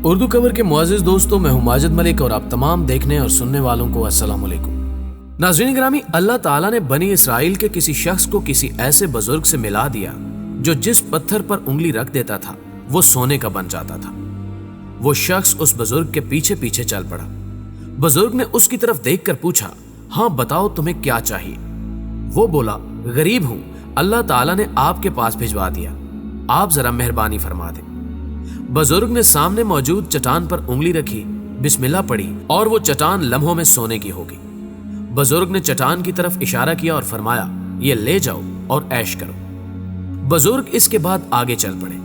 اردو کور کے معزز دوستوں، میں ہوں ماجد ملک اور آپ تمام دیکھنے اور سننے والوں کو السلام علیکم۔ ناظرین گرامی، اللہ تعالیٰ نے بنی اسرائیل کے کسی شخص کو کسی ایسے بزرگ سے ملا دیا جو جس پتھر پر انگلی رکھ دیتا تھا وہ سونے کا بن جاتا تھا۔ وہ شخص اس بزرگ کے پیچھے پیچھے چل پڑا۔ بزرگ نے اس کی طرف دیکھ کر پوچھا، ہاں بتاؤ تمہیں کیا چاہیے؟ وہ بولا، غریب ہوں، اللہ تعالیٰ نے آپ کے پاس بھجوا دیا، آپ ذرا مہربانی فرما دیں۔ بزرگ نے سامنے موجود چٹان پر انگلی رکھی، بسم اللہ پڑھی اور وہ چٹان لمحوں میں سونے کی ہو گئی۔ بزرگ نے چٹان کی طرف اشارہ کیا اور فرمایا، یہ لے جاؤ اور عیش کرو۔ بزرگ اس کے بعد آگے چل پڑے۔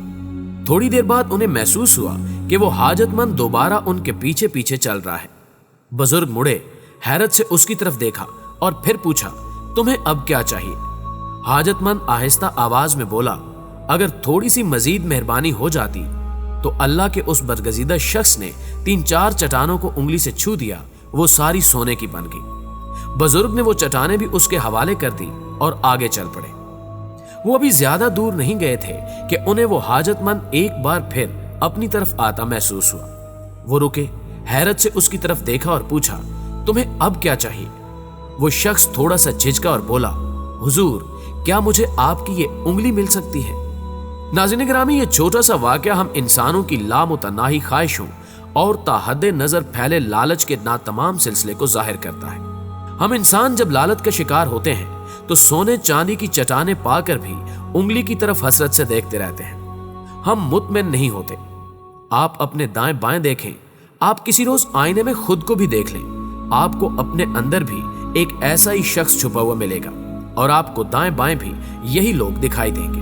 تھوڑی دیر بعد انہیں محسوس ہوا کہ وہ حاجت مند دوبارہ ان کے پیچھے پیچھے چل رہا ہے۔ بزرگ مڑے، حیرت سے اس کی طرف دیکھا اور پھر پوچھا، تمہیں اب کیا چاہیے؟ حاجت مند آہستہ آواز میں بولا، اگر تھوڑی سی مزید مہربانی ہو جاتی تو اللہ کے اس برگزیدہ شخص نے 3-4 چٹانوں کو انگلی سے چھو دیا، وہ ساری سونے کی بن گئی۔ بزرگ نے وہ چٹانیں بھی اس کے حوالے کر دی اور آگے چل پڑے۔ وہ ابھی زیادہ دور نہیں گئے تھے کہ انہیں وہ حاجت مند ایک بار پھر اپنی طرف آتا محسوس ہوا۔ وہ رکے، حیرت سے اس کی طرف دیکھا اور پوچھا، تمہیں اب کیا چاہیے؟ وہ شخص تھوڑا سا جھجکا اور بولا، حضور، کیا مجھے آپ کی یہ انگلی مل سکتی ہے؟ ناظرین گرامی، یہ چھوٹا سا واقعہ ہم انسانوں کی لامتناہی خواہشوں اور تا حد نظر پھیلے لالچ کے ناتمام سلسلے کو ظاہر کرتا ہے۔ ہم انسان جب لالچ کا شکار ہوتے ہیں تو سونے چاندی کی چٹانیں پا کر بھی انگلی کی طرف حسرت سے دیکھتے رہتے ہیں۔ ہم مطمئن نہیں ہوتے۔ آپ اپنے دائیں بائیں دیکھیں، آپ کسی روز آئینے میں خود کو بھی دیکھ لیں، آپ کو اپنے اندر بھی ایک ایسا ہی شخص چھپا ہوا ملے گا اور آپ کو دائیں بائیں بھی یہی لوگ دکھائی دیں گے۔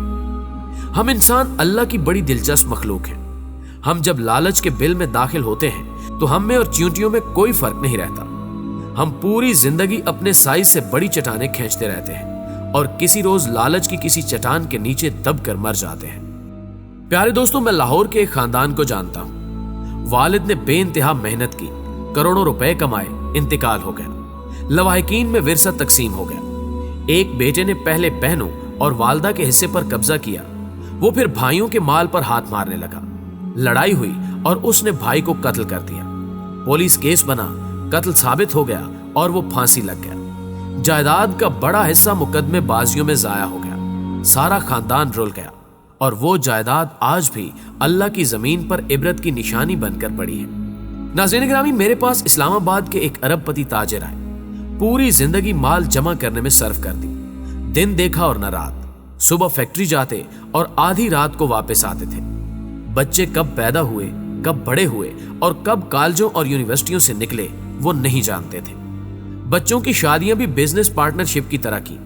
ہم انسان اللہ کی بڑی دلچسپ مخلوق ہیں۔ ہم جب لالچ کے بل میں داخل ہوتے ہیں تو ہم میں اور چیونٹیوں میں کوئی فرق نہیں رہتا۔ ہم پوری زندگی اپنے سائز سے بڑی چٹانیں کھینچتے رہتے ہیں اور کسی روز لالچ کی کسی چٹان کے نیچے دب کر مر جاتے ہیں۔ پیارے دوستوں، میں لاہور کے ایک خاندان کو جانتا ہوں۔ والد نے بے انتہا محنت کی، کروڑوں روپے کمائے، انتقال ہو گیا۔ لواحقین میں ورثہ تقسیم ہو گیا۔ ایک بیٹے نے پہلے بہنوں اور والدہ کے حصے پر قبضہ کیا، وہ پھر بھائیوں کے مال پر ہاتھ مارنے لگا۔ لڑائی ہوئی اور اس نے بھائی کو قتل کر دیا۔ پولیس کیس بنا، قتل ثابت ہو گیا اور وہ پھانسی لگ گیا۔ جائیداد کا بڑا حصہ مقدمے بازیوں میں ضائع ہو گیا۔ سارا خاندان رل گیا اور وہ جائیداد آج بھی اللہ کی زمین پر عبرت کی نشانی بن کر پڑی ہے۔ ناظرین گرامی، میرے پاس اسلام آباد کے ایک ارب پتی تاجر آئے۔ پوری زندگی مال جمع کرنے میں صرف کر دی، دن دیکھا اور نہ رات۔ صبح فیکٹری جاتے اور آدھی رات کو واپس آتے تھے۔ بچے کب پیدا ہوئے، کب بڑے ہوئے اور کب کالجوں اور یونیورسٹیوں سے نکلے وہ نہیں جانتے تھے۔ بچوں کی شادیاں بھی بزنس پارٹنرشپ کی طرح کی۔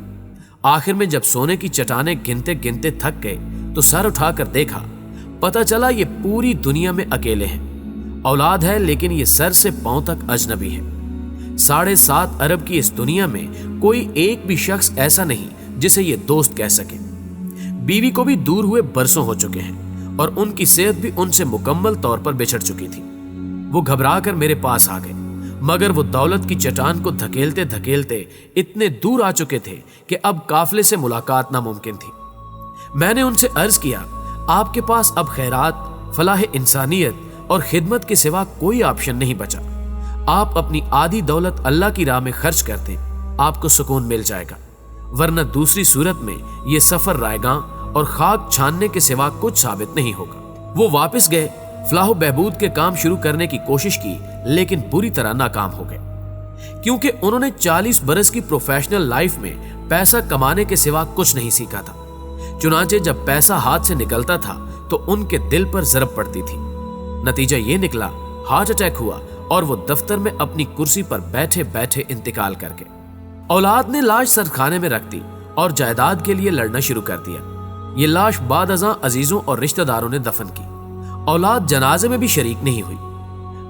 آخر میں جب سونے کی چٹانیں گنتے گنتے تھک گئے تو سر اٹھا کر دیکھا، پتہ چلا یہ پوری دنیا میں اکیلے ہیں۔ اولاد ہے لیکن یہ سر سے پاؤں تک اجنبی ہے۔ 7.5 ارب کی اس دنیا میں کوئی ایک بھی شخص ایسا نہیں جسے یہ دوست کہہ سکے۔ بیوی کو بھی دور ہوئے برسوں ہو چکے ہیں اور ان کی صحت بھی ان سے مکمل طور پر بچھڑ چکی تھی۔ وہ گھبرا کر میرے پاس آ گئے، مگر وہ دولت کی چٹان کو دھکیلتے دھکیلتے اتنے دور آ چکے تھے کہ اب قافلے سے ملاقات ناممکن تھی۔ میں نے ان سے عرض کیا، آپ کے پاس اب خیرات، فلاح انسانیت اور خدمت کے سوا کوئی آپشن نہیں بچا۔ آپ اپنی آدھی دولت اللہ کی راہ میں خرچ کر دیں، آپ کو سکون مل جائے گا، ورنہ دوسری صورت میں یہ سفر رائیگاں اور خاک چھاننے کے سوا کچھ ثابت نہیں ہوگا۔ وہ واپس گئے، فلاح و بہبود کے کام شروع کرنے کی کوشش کی لیکن بری طرح ناکام ہو گئے، کیونکہ انہوں نے 40 برس کی پروفیشنل لائف میں پیسہ کمانے کے سوا کچھ نہیں سیکھا تھا۔ چنانچہ جب پیسہ ہاتھ سے نکلتا تھا تو ان کے دل پر ضرب پڑتی تھی۔ نتیجہ یہ نکلا، ہارٹ اٹیک ہوا اور وہ دفتر میں اپنی کرسی پر بیٹھے بیٹھے انتقال کر گئے۔ اولاد نے لاش سردخانے میں رکھ دی اور جائیداد کے لیے لڑنا شروع کر دیا۔ یہ لاش بعد ازاں عزیزوں اور رشتہ داروں نے دفن کی۔ اولاد جنازے میں بھی شریک نہیں ہوئی۔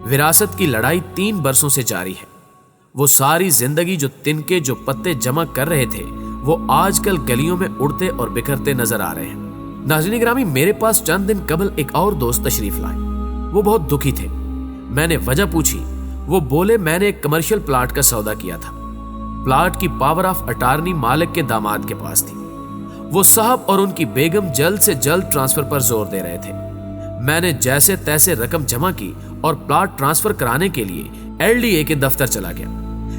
وراثت کی لڑائی 3 برسوں سے جاری ہے۔ وہ ساری زندگی جو تنکے جو پتے جمع کر رہے تھے وہ آج کل گلیوں میں اڑتے اور بکھرتے نظر آ رہے ہیں۔ ناظرین گرامی، میرے پاس چند دن قبل ایک اور دوست تشریف لائے۔ وہ بہت دکھی تھے۔ میں نے وجہ پوچھی، وہ بولے، میں نے ایک کمرشل پلاٹ کا سودا کیا تھا۔ پلاٹ کی پاور آف اٹارنی مالک کے داماد کے پاس تھی۔ وہ صاحب اور ان کی بیگم جلد سے جلد ٹرانسفر پر زور دے رہے تھے۔ میں نے جیسے تیسے رقم جمع کی اور پلاٹ ٹرانسفر کرانے کے لیے LDA کے دفتر چلا گیا،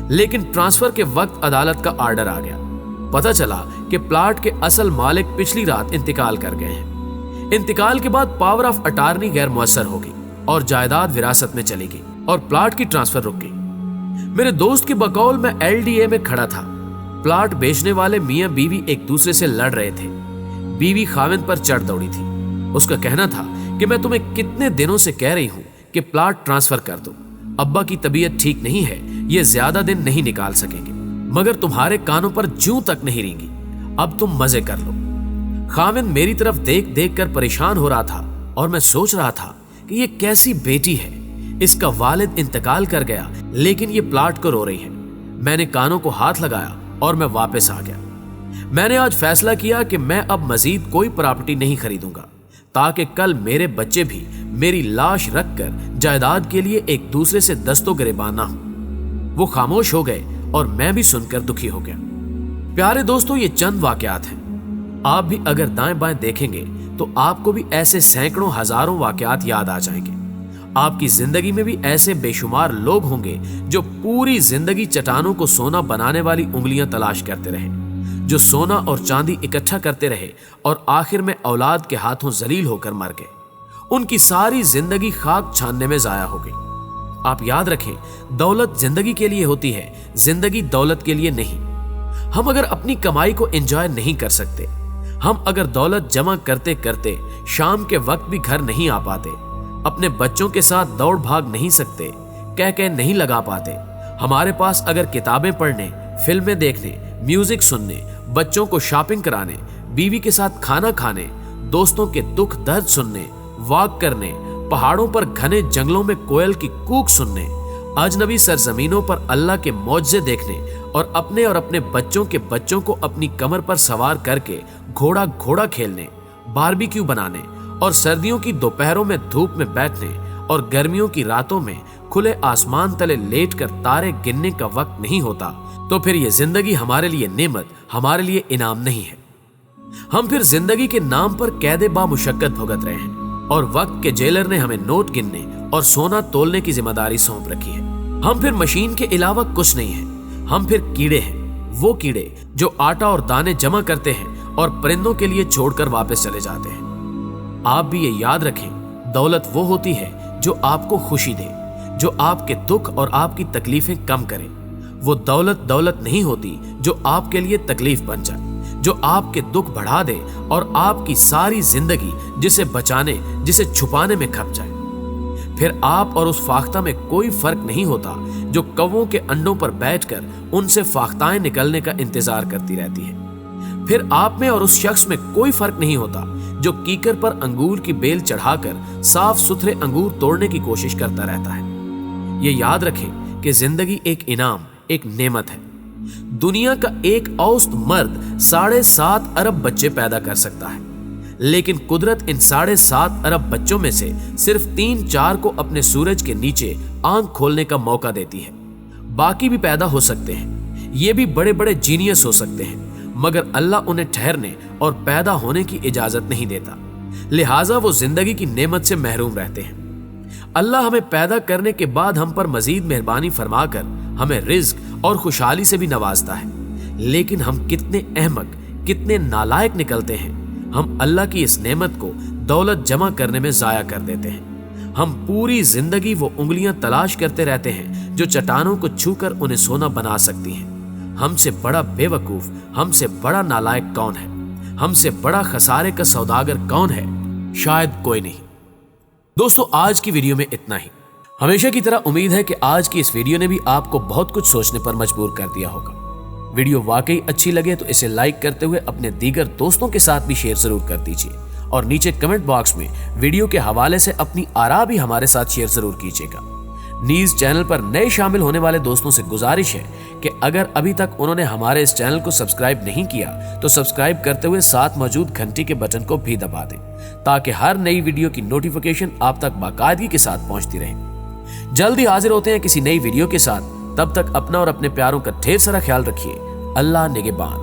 لیکن ٹرانسفر کے وقت عدالت کا آرڈر آ گیا۔ پتہ چلا کہ پلاٹ کے اصل مالک پچھلی رات انتقال کر گئے ہیں۔ انتقال کے بعد پاور آف اٹارنی غیر مؤثر ہو گئی اور جائیداد وراثت میں چلی گئی اور پلاٹ کی ٹرانسفر رک گئی۔ میرے دوست کے بقول میں LDA میں کھڑا تھا۔ پلاٹ بیچنے والے میاں بیوی ایک دوسرے سے لڑ رہے تھے۔ بیوی خاوند پر چڑھ دوڑی تھی۔ اس کا کہنا تھا کہ میں تمہیں کتنے دنوں سے کہہ رہی ہوں کہ پلاٹ ٹرانسفر کر دو، ابا کی طبیعت ٹھیک نہیں ہے، یہ زیادہ دن نہیں نکال سکیں گے، مگر تمہارے کانوں پر جوں تک نہیں رینگی، اب تم مزے کر لو۔ خاوند میری طرف دیکھ دیکھ کر پریشان ہو رہا تھا اور میں سوچ رہا تھا کہ یہ کیسی بیٹی ہے، اس کا والد انتقال کر گیا لیکن یہ پلاٹ کو رو رہی ہے۔ میں نے کانوں کو ہاتھ لگایا اور میں واپس آ گیا۔ میں نے آج فیصلہ کیا کہ میں اب مزید کوئی پراپرٹی نہیں خریدوں گا تاکہ کل میرے بچے بھی میری لاش رکھ کر جائیداد کے لیے ایک دوسرے سے دست و گریباں نہ ہوں۔ وہ خاموش ہو گئے اور میں بھی سن کر دکھی ہو گیا۔ پیارے دوستو، یہ چند واقعات ہیں۔ آپ بھی اگر دائیں بائیں دیکھیں گے تو آپ کو بھی ایسے سینکڑوں ہزاروں واقعات یاد آ جائیں گے۔ آپ کی زندگی میں بھی ایسے بے شمار لوگ ہوں گے جو پوری زندگی چٹانوں کو سونا بنانے والی انگلیاں تلاش کرتے رہے، جو سونا اور چاندی اکٹھا کرتے رہے اور آخر میں اولاد کے ہاتھوں ذلیل ہو کر مر گئے۔ ان کی ساری زندگی خاک چھاننے میں ضائع ہو گئی۔ آپ یاد رکھیں، دولت زندگی کے لیے ہوتی ہے، زندگی دولت کے لیے نہیں۔ ہم اگر اپنی کمائی کو انجوائے نہیں کر سکتے، ہم اگر دولت جمع کرتے کرتے شام کے وقت بھی گھر نہیں آ پاتے، اپنے بچوں کے ساتھ دوڑ بھاگ نہیں سکتے، کہہ نہیں لگا پاتے، ہمارے پاس اگر کتابیں پڑھنے، فلمیں دیکھنے، میوزک سننے، بچوں کو شاپنگ کرانے، بیوی کے ساتھ کھانا کھانے، دوستوں کے دکھ درد سننے، واک کرنے، پہاڑوں پر گھنے جنگلوں میں کوئل کی کوک سننے، اجنبی سرزمینوں پر اللہ کے معجزے دیکھنے اور اپنے بچوں کے بچوں کو اپنی کمر پر سوار کر کے گھوڑا کھیلنے، باربیکیو بنانے اور سردیوں کی دوپہروں میں دھوپ میں بیٹھنے اور گرمیوں کی راتوں میں کھلے آسمان تلے لیٹ کر تارے گننے کا وقت نہیں ہوتا، تو پھر یہ زندگی ہمارے لیے نعمت، ہمارے لیے انعام نہیں ہے۔ ہم پھر زندگی کے نام پر قید با مشقت بھگت رہے ہیں اور وقت کے جیلر نے ہمیں نوٹ گننے اور سونا تولنے کی ذمہ داری سونپ رکھی ہے۔ ہم پھر مشین کے علاوہ کچھ نہیں ہیں، ہم پھر کیڑے ہیں، وہ کیڑے جو آٹا اور دانے جمع کرتے ہیں اور پرندوں کے لیے چھوڑ کر واپس چلے جاتے ہیں۔ آپ بھی یہ یاد رکھیں، دولت وہ ہوتی ہے جو آپ کو خوشی دے، جو آپ کے دکھ اور آپ کی تکلیفیں کم کرے۔ وہ دولت نہیں ہوتی جو آپ کے لیے تکلیف بن جائے، جو آپ کے دکھ بڑھا دے اور آپ کی ساری زندگی جسے بچانے، جسے چھپانے میں کھپ جائے۔ پھر آپ اور اس فاختہ میں کوئی فرق نہیں ہوتا جو کووں کے انڈوں پر بیٹھ کر ان سے فاختائیں نکلنے کا انتظار کرتی رہتی ہے۔ پھر آپ میں اور اس شخص میں کوئی فرق نہیں ہوتا جو کیکر پر انگور کی بیل چڑھا کر صاف ستھرے انگور توڑنے کی کوشش کرتا رہتا ہے۔ یہ یاد رکھیں کہ زندگی ایک انعام، ایک نعمت ہے۔ دنیا کا ایک اوسط مرد 7.5 ارب بچے پیدا کر سکتا ہے، لیکن قدرت ان 7.5 ارب بچوں میں سے صرف 3-4 کو اپنے سورج کے نیچے آنکھ کھولنے کا موقع دیتی ہے۔ باقی بھی پیدا ہو سکتے ہیں، یہ بھی بڑے بڑے جینیس ہو سکتے ہیں، مگر اللہ انہیں ٹھہرنے اور پیدا ہونے کی اجازت نہیں دیتا، لہٰذا وہ زندگی کی نعمت سے محروم رہتے ہیں۔ اللہ ہمیں پیدا کرنے کے بعد ہم پر مزید مہربانی فرما کر ہمیں رزق اور خوشحالی سے بھی نوازتا ہے، لیکن ہم کتنے احمق، کتنے نالائق نکلتے ہیں۔ ہم اللہ کی اس نعمت کو دولت جمع کرنے میں ضائع کر دیتے ہیں۔ ہم پوری زندگی وہ انگلیاں تلاش کرتے رہتے ہیں جو چٹانوں کو چھو کر انہیں سونا بنا سکتی ہیں۔ ہم سے بڑا بے وقوف، ہم سے بڑا نالائق کون ہے؟ ہم سے بڑا خسارے کا سوداگر کون ہے؟ شاید کوئی نہیں۔ دوستو، آج کی ویڈیو میں اتنا ہی۔ ہمیشہ کی طرح امید ہے کہ آج کی اس ویڈیو نے بھی آپ کو بہت کچھ سوچنے پر مجبور کر دیا ہوگا۔ ویڈیو واقعی اچھی لگے تو اسے لائک کرتے ہوئے اپنے دیگر دوستوں کے ساتھ بھی شیئر ضرور کر دیجیے، اور نیچے کمنٹ باکس میں ویڈیو کے حوالے سے اپنی آراء بھی ہمارے ساتھ شیئر ضرور کیجیے گا۔ نیز چینل پر نئے شامل ہونے والے دوستوں سے گزارش ہے کہ اگر ابھی تک انہوں نے ہمارے اس چینل کو سبسکرائب نہیں کیا تو سبسکرائب کرتے ہوئے ساتھ موجود گھنٹی کے بٹن کو بھی دبا دیں تاکہ ہر نئی ویڈیو کی نوٹیفیکیشن آپ تک باقاعدگی کے ساتھ پہنچتی رہے۔ جلدی حاضر ہوتے ہیں کسی نئی ویڈیو کے ساتھ، تب تک اپنا اور اپنے پیاروں کا ڈھیر سارا خیال رکھیے۔ اللہ نگہبان۔